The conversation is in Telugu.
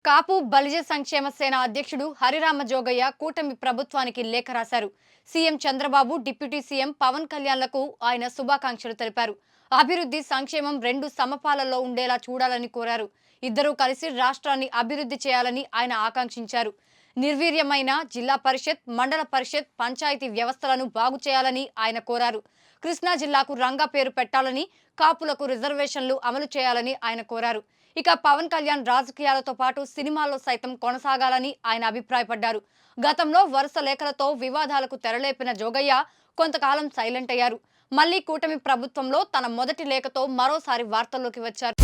కాపు బలిజ సంక్షేమ సేన అధ్యక్షుడు హరిరామ జోగయ్య కూటమి ప్రభుత్వానికి లేఖ రాశారు. CM Chandrababu, deputy CM Pawan కళ్యాణ్లకు ఆయన శుభాకాంక్షలు తెలిపారు. అభివృద్ధి, సంక్షేమం రెండు సమపాలలో ఉండేలా చూడాలని కోరారు. ఇద్దరూ కలిసి రాష్ట్రాన్ని అభివృద్ధి చేయాలని ఆయన ఆకాంక్షించారు. నిర్వీర్యమైన జిల్లా పరిషత్, మండల పరిషత్, పంచాయతీ వ్యవస్థలను బాగు చేయాలని ఆయన కోరారు. కృష్ణా జిల్లాకు రంగా పేరు పెట్టాలని, కాపులకు రిజర్వేషన్లు అమలు చేయాలని ఆయన కోరారు. ఇక పవన్ కళ్యాణ్ రాజకీయాలతో పాటు సినిమాల్లో సైతం కొనసాగాలని ఆయన అభిప్రాయపడ్డారు. గతంలో వరుస లేఖలతో వివాదాలకు తెరలేపిన జోగయ్య కొంతకాలం సైలెంట్ అయ్యారు. మళ్లీ కూటమి ప్రభుత్వంలో తన మొదటి లేఖతో మరోసారి వార్తల్లోకి వచ్చారు.